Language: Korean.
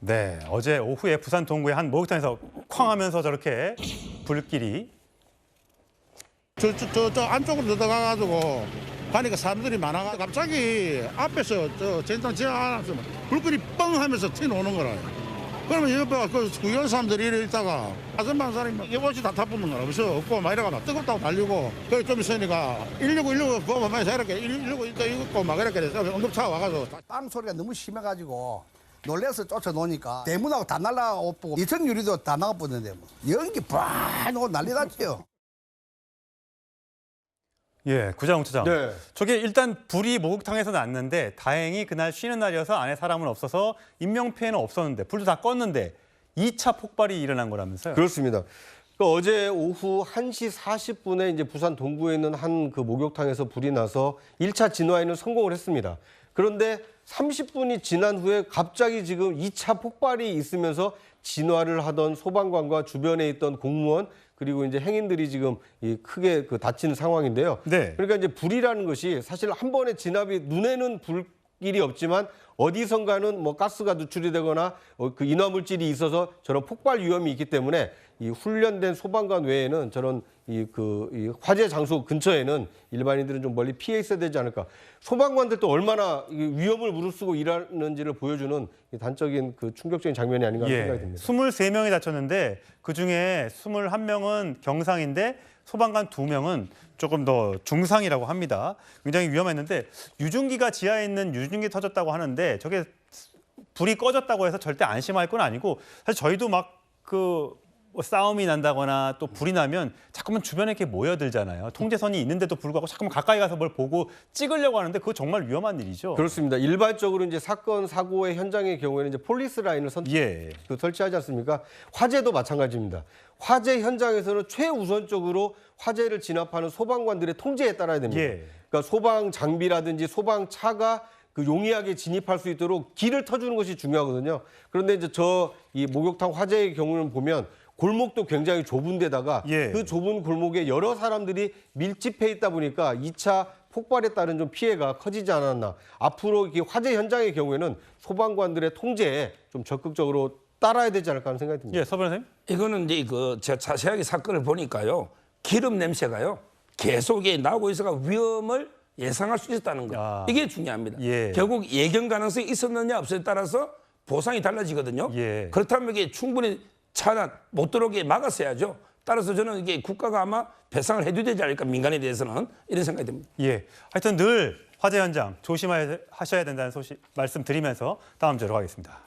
네, 어제 오후에 부산 동구의 한 목욕탕에서 쾅 하면서 저렇게 불길이 저 안쪽으로 들어가가지고 가니까 사람들이 많아가 갑자기 앞에서 저 전장 지나가면서 불길이 뻥 하면서 튀어나오는 거라. 그러면 옆에 그 구경 사람들이 이래 있다가 아줌마 사람이 여보시 다 타붙는 거라. 그래서 없고 막 이래가 뜨겁다고 달리고 거기 좀 있으니까 119 그거 보면 이렇게 119 있고 막 이렇게 돼서 응급차가 와가지고 빵 소리가 너무 심해가지고 놀래서 쫓아놓으니까 대문하고 다 날라오고 2층 유리도 다 나가버렸는데 뭐. 연기 빡 나고 난리 났죠. 예, 구자웅 차장. 네. 저게 일단 불이 목욕탕에서 났는데 다행히 그날 쉬는 날이어서 안에 사람은 없어서 인명피해는 없었는데 불도 다 껐는데 2차 폭발이 일어난 거라면서요? 그렇습니다. 어제 오후 1시 40분에 이제 부산 동구에 있는 한 그 목욕탕에서 불이 나서 1차 진화에는 성공을 했습니다. 그런데 30분이 지난 후에 갑자기 지금 2차 폭발이 있으면서 진화를 하던 소방관과 주변에 있던 공무원 그리고 이제 행인들이 지금 크게 다치는 상황인데요. 네. 그러니까 이제 불이라는 것이 사실 한 번의 진압이 눈에는 불길이 없지만 어디선가는 뭐 가스가 누출이 되거나 그 인화물질이 있어서 저런 폭발 위험이 있기 때문에 이 훈련된 소방관 외에는 저런 이 화재 장소 근처에는 일반인들은 좀 멀리 피해 있어야 되지 않을까. 소방관들도 얼마나 위험을 무릅쓰고 일하는지를 보여주는 단적인 그 충격적인 장면이 아닌가 하는 생각이 듭니다. 23명이 다쳤는데 그중에 21명은 경상인데 소방관 2명은 조금 더 중상이라고 합니다. 굉장히 위험했는데 유증기가 지하에 있는 유증기 터졌다고 하는데 저게 불이 꺼졌다고 해서 절대 안심할 건 아니고 사실 저희도 막 뭐 싸움이 난다거나 또 불이 나면 자꾸만 주변에 이렇게 모여들잖아요. 통제선이 있는데도 불구하고 자꾸만 가까이 가서 뭘 보고 찍으려고 하는데 그거 정말 위험한 일이죠. 그렇습니다. 일반적으로 이제 사건 사고의 현장의 경우에는 이제 폴리스 라인을 설치하지 않습니까? 화재도 마찬가지입니다. 화재 현장에서는 최우선적으로 화재를 진압하는 소방관들의 통제에 따라야 됩니다. 그러니까 소방 장비라든지 소방차가 용이하게 진입할 수 있도록 길을 터주는 것이 중요하거든요. 그런데 이제 이 목욕탕 화재의 경우는 보면 골목도 굉장히 좁은 데다가 그 좁은 골목에 여러 사람들이 밀집해 있다 보니까 2차 폭발에 따른 좀 피해가 커지지 않았나. 앞으로 화재 현장의 경우에는 소방관들의 통제에 좀 적극적으로 따라야 되지 않을까 하는 생각이 듭니다. 예, 서 변호사님. 이거는 이제 제가 자세하게 사건을 보니까요. 기름 냄새가요. 계속 나오고 있어가 위험을 예상할 수 있었다는 거. 이게 중요합니다. 결국 예견 가능성이 있었느냐 없었냐에 따라서 보상이 달라지거든요. 그렇다면 이게 충분히 차단 못 들어오게 막았어야죠. 따라서 저는 이게 국가가 아마 배상을 해줘야 되지 않을까 민간에 대해서는 이런 생각이 듭니다. 하여튼 늘 화재 현장 조심하셔야 된다는 말씀 드리면서 다음 주로 가겠습니다.